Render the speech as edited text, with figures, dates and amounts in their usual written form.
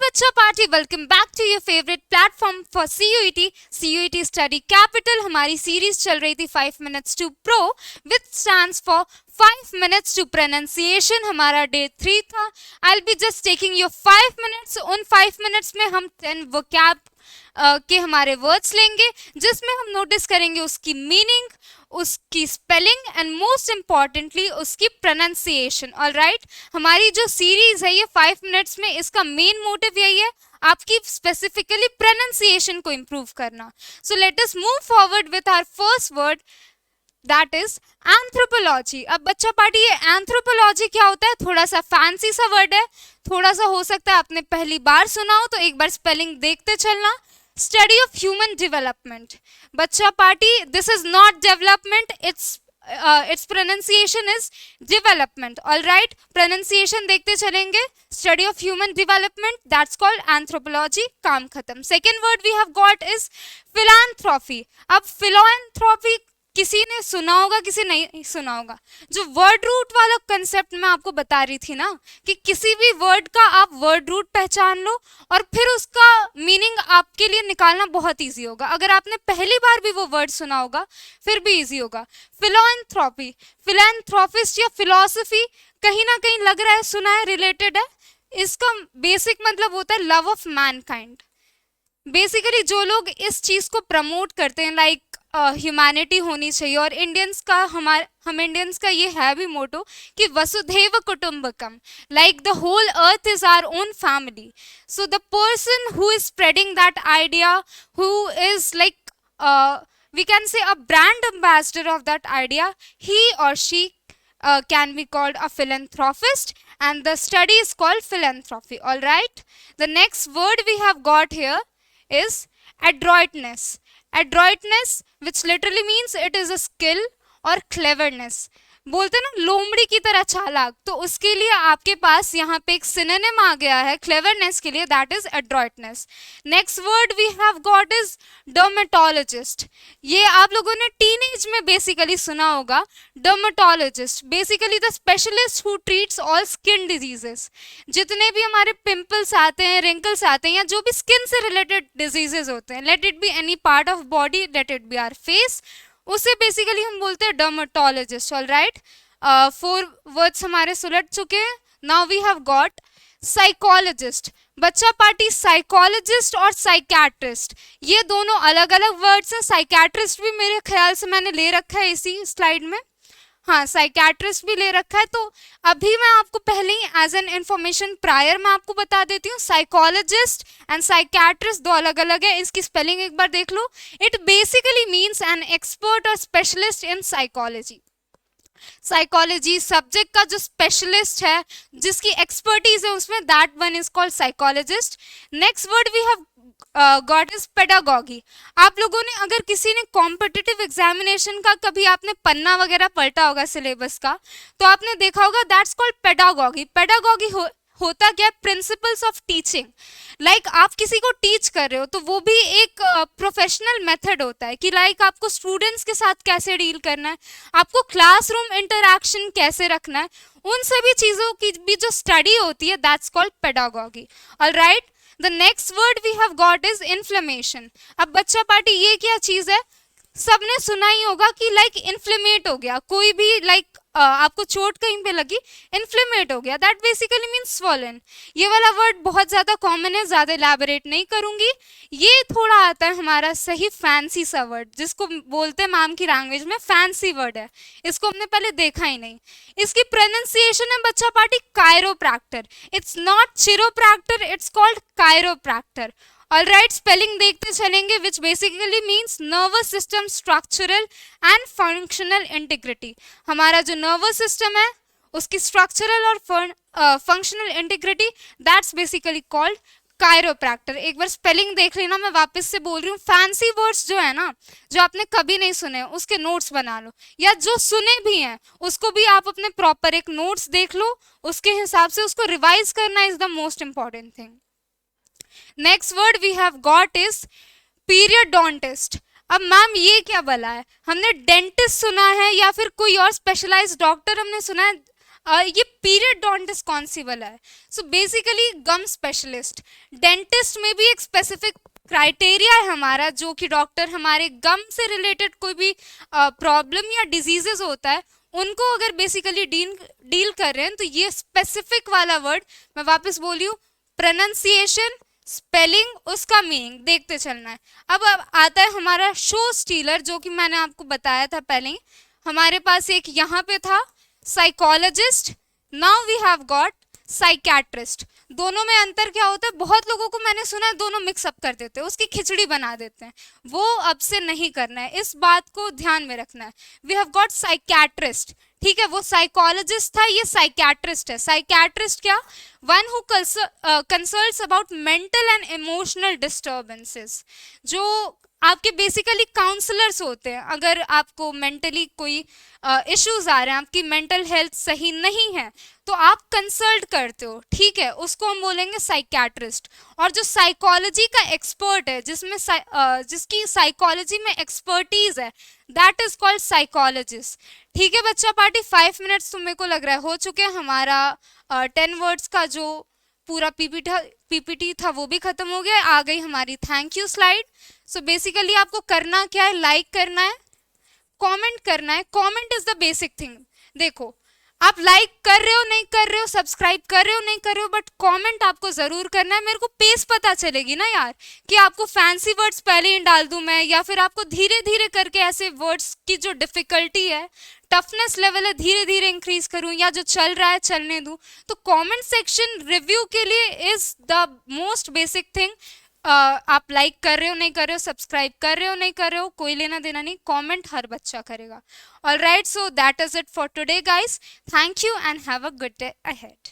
बच्चा party, welcome back to your favourite platform for CUET study capital. हमारी series चल रही थी 5 minutes to pro which stands for 5 minutes to pronunciation. हमारा day 3 था। I will be just taking your 5 minutes. उन 5 minutes में हम 10 वोकैब के हमारे वर्ड्स लेंगे, जिसमें हम नोटिस करेंगे उसकी मीनिंग, उसकी स्पेलिंग एंड मोस्ट इंपॉर्टेंटली उसकी प्रोनाउंसिएशन। ऑलराइट, हमारी जो सीरीज है ये 5 मिनट्स में, इसका मेन मोटिव यही है आपकी स्पेसिफिकली प्रोनाउंसिएशन को इंप्रूव करना। So let us move forward with our first word, that is anthropology. अब बच्चा पार्टी, ये एंथ्रोपोलॉजी क्या होता है? थोड़ा सा फैंसी सा वर्ड है, थोड़ा सा हो सकता है आपने पहली बार सुना हो, तो एक बार स्पेलिंग देखते चलना। Study of human development. बच्चा party, this is not development, its pronunciation is development. All right, pronunciation देखते चलेंगे। Study of human development, that's called anthropology। काम खत्म। Second word we have got is philanthropy। अब philanthropy किसी ने सुना होगा, किसी नहीं सुना होगा। जो वर्ड रूट वाला कंसेप्ट मैं आपको बता रही थी ना, कि किसी भी वर्ड का आप वर्ड रूट पहचान लो और फिर उसका मीनिंग आपके लिए निकालना बहुत इजी होगा। अगर आपने पहली बार भी वो वर्ड सुना होगा फिर भी इजी होगा। फिलॉन्थ्रोपी, फिलैंथ्रोपिस्ट या फिलॉसफी, कहीं ना कहीं लग रहा है सुना है, रिलेटेड है। इसका बेसिक मतलब होता है लव ऑफ मैनकाइंड। बेसिकली जो लोग इस चीज को प्रमोट करते हैं, लाइक ह्यूमैनिटी होनी चाहिए, और हम इंडियंस का ये है भी मोटो कि वसुधैव कुटुंबकम, like the whole earth is our own family. So the person who is spreading that idea, who is like we can say a brand ambassador of that idea, he or she can be called a philanthropist, and the study is called philanthropy. All right, the next word we have got here is adroitness. Adroitness, which literally means it is a skill or cleverness. बोलते हैं ना लोमड़ी की तरह चालाक, तो उसके लिए आपके पास यहाँ पे एक सिनोनिम आ गया है क्लेवरनेस के लिए, that is adroitness. Next word we have got is dermatologist. ये आप लोगों ने टीनेज में बेसिकली सुना होगा। Dermatologist basically the specialist who treats all skin diseases. जितने भी हमारे पिंपल्स आते हैं, रिंकल्स आते हैं, या जो भी स्किन से रिलेटेड डिजीजेस होते हैं, let it be any part of body, let it be our face, उसे बेसिकली हम बोलते हैं डर्मेटोलॉजिस्ट। ऑल राइट, 4 वर्ड्स हमारे सुलट चुके हैं। Now we have got psychologist. बच्चा पार्टी, साइकोलॉजिस्ट और साइकैट्रिस्ट ये दोनों अलग अलग वर्ड्स हैं। साइकैट्रिस्ट भी मेरे ख्याल से मैंने ले रखा है इसी स्लाइड में, हाँ साइकैट्रिस्ट भी ले रखा है। तो अभी मैं आपको पहले ही एज एन इंफॉर्मेशन प्रायर मैं आपको बता देती हूँ, साइकोलॉजिस्ट एंड साइकैट्रिस्ट दो अलग अलग है। इसकी स्पेलिंग एक बार देख लो। It basically means an expert और specialist in psychology. Psychology subject का जो स्पेशलिस्ट है, जिसकी एक्सपर्टीज है उसमें, that one is called psychologist. Next word we have got is pedagogy. आप लोगों ने अगर किसी ने कॉम्पिटिटिव एग्जामिनेशन का कभी आपने पन्ना वगैरह पलटा होगा सिलेबस का, तो आपने देखा होगा दैट्स कॉल्ड पेडागॉगी। पेडागॉगी होता क्या है? Principles of teaching. लाइक आप किसी को टीच कर रहे हो तो वो भी एक प्रोफेशनल मेथड होता है कि लाइक आपको स्टूडेंट्स के साथ कैसे डील करना है, आपको क्लासरूम इंटरैक्शन कैसे रखना है, उन सभी चीज़ों की भी जो स्टडी होती है, that's called pedagogy. Alright, the next word we have got is inflammation. अब बच्चा पार्टी, ये क्या चीज़ है? सबने सुना ही होगा कि लाइक इन्फ्लेमेट हो गया, कोई भी लाइक आपको चोट कहीं पे लगी, इन्फ्लेमेट हो गया, दैट बेसिकली मीन्स स्वॉलन। ये वाला वर्ड बहुत ज़्यादा कॉमन है, ज़्यादा एलैबोरेट नहीं करूँगी। ये थोड़ा आता है हमारा सही फैंसी सा वर्ड, जिसको बोलते हैं मैम की लैंग्वेज में फैंसी वर्ड है, इसको हमने पहले देखा ही नहीं। इसकी प्रोनाउंसिएशन है बच्चा party chiropractor. It's not chiropractor, it's called chiropractor. Alright, spelling देखते चलेंगे, which basically means nervous system structural and functional integrity. हमारा जो नर्वस सिस्टम है उसकी स्ट्रक्चरल और functional integrity, that's basically called chiropractor. एक बार स्पेलिंग देख लेना, मैं वापस से बोल रही हूँ। फैंसी वर्ड्स जो है ना, जो आपने कभी नहीं सुने, उसके नोट्स बना लो, या जो सुने भी हैं उसको भी आप अपने प्रॉपर एक नोट्स देख लो, उसके हिसाब से उसको रिवाइज करना is the most important thing. Next word we have got is periodontist. अब मैम ये क्या भला है? हमने डेंटिस्ट सुना है या फिर कोई और स्पेशलाइज्ड डॉक्टर हमने सुना है, ये पीरियडोंटिस कौन सी वाला है? सो बेसिकली गम स्पेशलिस्ट, डेंटिस्ट में भी एक स्पेसिफिक क्राइटेरिया है हमारा, जो कि डॉक्टर हमारे गम से रिलेटेड कोई भी प्रॉब्लम या डिजीजेस होता है उनको अगर बेसिकली डील कर रहे हैं तो ये स्पेसिफिक वाला वर्ड, मैं वापस बोली हूँ, प्रोनाउंसिएशन, स्पेलिंग, उसका मीनिंग देखते चलना है। अब आता है हमारा शो स्टीलर, जो कि मैंने आपको बताया था पहले ही। हमारे पास एक यहाँ पे था psychologist, now we have got psychiatrist. दोनों में अंतर क्या होता है? बहुत लोगों को मैंने सुना है दोनों मिक्सअप कर देते हैं, उसकी खिचड़ी बना देते हैं। वो अब से नहीं करना है, इस बात को ध्यान में रखना है। वी हैव गॉट साइकेट्रिस्ट, ठीक है, वो साइकोलॉजिस्ट था, ये साइकेट्रिस्ट है। साइकेट्रिस्ट क्या? One who consults about mental and emotional disturbances, जो आपके बेसिकली काउंसलर्स होते हैं। अगर आपको मेंटली कोई इश्यूज आ रहे हैं, आपकी मेंटल हेल्थ सही नहीं है, तो आप कंसल्ट करते हो, ठीक है, उसको हम बोलेंगे साइकेट्रिस्ट। और जो साइकोलॉजी का एक्सपर्ट है, जिसकी साइकोलॉजी में एक्सपर्टीज है, दैट इज कॉल्ड साइकोलॉजिस्ट। ठीक है बच्चा पार्टी, 5 मिनट्स तो मेरे को लग रहा है हो चुके हैं। हमारा 10 वर्ड्स का जो पूरा पीपीटी था वो भी खत्म हो गया। आ गई हमारी thank you slide. So basically आपको करना क्या है? लाइक करना है, कमेंट करना है। Comment is the basic thing. देखो, आप लाइक कर रहे हो नहीं कर रहे हो, सब्सक्राइब कर रहे हो नहीं कर रहे हो, बट कमेंट आपको जरूर करना है। मेरे को पेस पता चलेगी ना यार, कि आपको फैंसी वर्ड्स पहले ही डाल दूं मैं, या फिर आपको धीरे धीरे करके ऐसे वर्ड्स की जो डिफिकल्टी है, टफनेस लेवल है, धीरे धीरे इंक्रीज करूं, या जो चल रहा है चलने दूं। तो कमेंट सेक्शन रिव्यू के लिए is the most basic thing. आप लाइक कर रहे हो नहीं कर रहे हो, सब्सक्राइब कर रहे हो नहीं कर रहे हो, कोई लेना देना नहीं, कमेंट हर बच्चा करेगा। Alright, so that is it for today guys. Thank you and have a good day ahead.